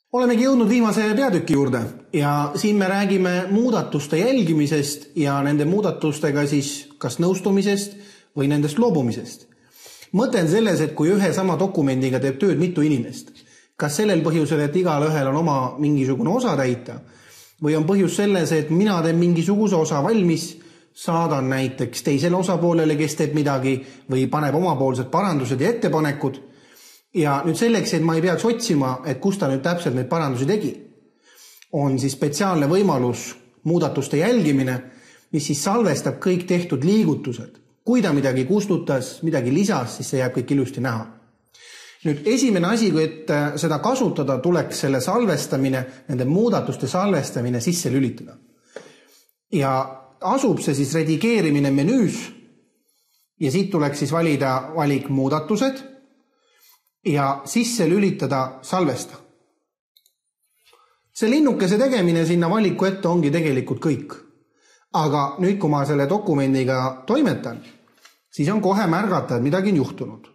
Olemegi jõudnud viimase peatüki juurde ja siin me räägime muudatuste jälgimisest ja nende muudatustega siis kas nõustumisest või nendest loobumisest. Mõte on selles, et kui ühe sama dokumendiga teeb tööd mitu inimest, kas sellel põhjusel, et igal ühel on oma mingisugune osa täita, või on põhjus selles, et mina teen mingisuguse osa valmis, saadan näiteks teisele osapoolele, kes teeb midagi või paneb omapoolsed parandused ja ettepanekud. Ja nüüd selleks, et ma ei peaks otsima, et kus ta nüüd täpselt neid parandusi tegi, on siis spetsiaalne võimalus muudatuste jälgimine, mis siis salvestab kõik tehtud liigutused. Kui ta midagi kustutas, midagi lisas, siis see jääb kõik ilusti näha. Nüüd esimene asi, kui et seda kasutada, tuleks selle salvestamine, nende muudatuste salvestamine sisse lülitada. Ja asub see siis redigeerimine menüüs ja siit tuleks siis valida valik muudatused ja sisse lülitada salvesta. See linnukese tegemine sinna valiku ette ongi tegelikult kõik. Aga nüüd, kui ma selle dokumendiga toimetan, siis on kohe märgata, et midagi on juhtunud.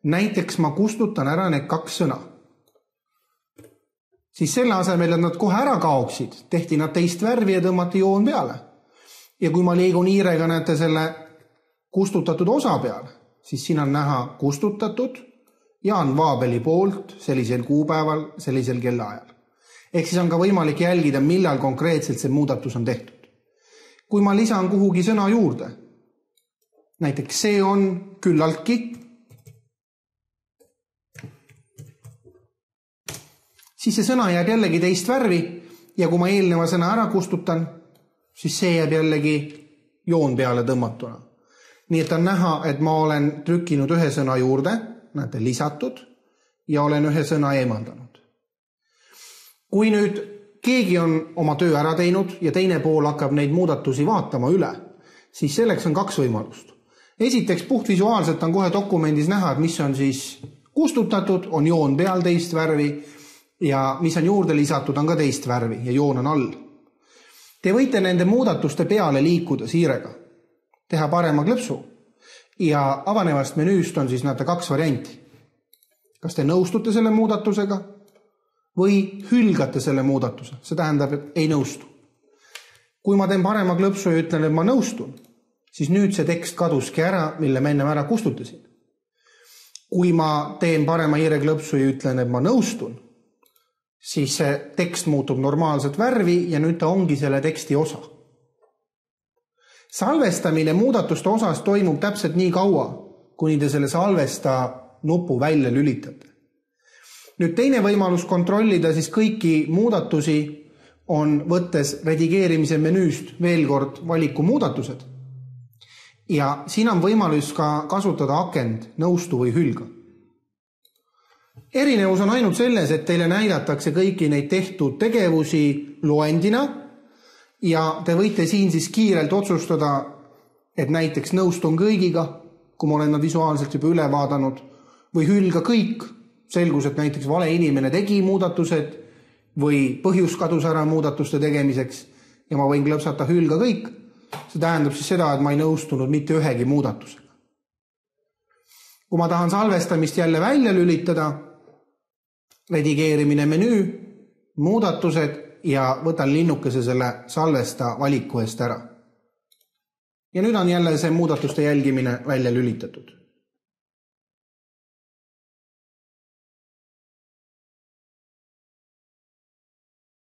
Näiteks ma kustutan ära need 2 sõna. Siis selle asemel, et nad kohe ära kaoksid, tehti nad teist värvi ja tõmmati joon peale. Ja kui ma liigun hiirega näete selle kustutatud osa peale, siis siin on näha kustutatud Jaan Vaabeli poolt sellisel kuupäeval, sellisel kellaajal. Ehk siis on ka võimalik jälgida, millal konkreetselt see muudatus on tehtud. Kui ma lisan kuhugi sõna juurde, näiteks see on küllaltki, siis see sõna jääb jällegi teist värvi ja kui ma eelneva sõna ära kustutan, siis see jääb jällegi joon peale tõmmatuna. Nii et on näha, et ma olen trükkinud ühe sõna juurde, näete lisatud, ja olen ühe sõna eemaldanud. Kui nüüd keegi on oma töö ära teinud ja teine pool hakkab neid muudatusi vaatama üle, siis selleks on 2 võimalust. Esiteks puhtvisuaalselt on kohe dokumendis näha, et mis on siis kustutatud, on joon peal teist värvi ja mis on juurde lisatud, on ka teist värvi ja joon on all. Te võite nende muudatuste peale liikuda siirega, teha parema klõpsu ja avanevast menüüst on siis näete 2 varianti. Kas te nõustute selle muudatusega või hülgate selle muudatuse, see tähendab, et ei nõustu. Kui ma teen parema klõpsu ja ütlen, et ma nõustun, siis nüüd see tekst kaduski ära, mille ma enne ära kustutasin. Kui ma teen parema hiireklõpsu ja ütlen, et ma nõustun, siis see tekst muutub normaalset värvi ja nüüd ta ongi selle teksti osa. Salvestamine muudatuste osas toimub täpselt nii kaua, kuni te selle salvesta nupu välja lülitate. Nüüd teine võimalus kontrollida siis kõiki muudatusi on võttes redigeerimise menüüst veel kord valiku muudatused. Ja siin on võimalus ka kasutada akend nõustu või hülga. Erinevus on ainult selles, et teile näidatakse kõiki neid tehtud tegevusi loendina ja te võite siin siis kiirelt otsustada, et näiteks nõustun kõigiga, kui ma olen nad visuaalselt juba üle vaadanud, või hülga kõik, selgus, et näiteks vale inimene tegi muudatused või põhjus kadus ära muudatuste tegemiseks ja ma võin klõpsata hülga kõik. See tähendab siis seda, et ma ei nõustunud mitte ühegi muudatusega. Kui ma tahan salvestamist jälle välja lülitada, redigeerimine menüü, muudatused ja võtan linnukese selle salvesta valiku eest ära. Ja nüüd on jälle see muudatuste jälgimine välja lülitatud.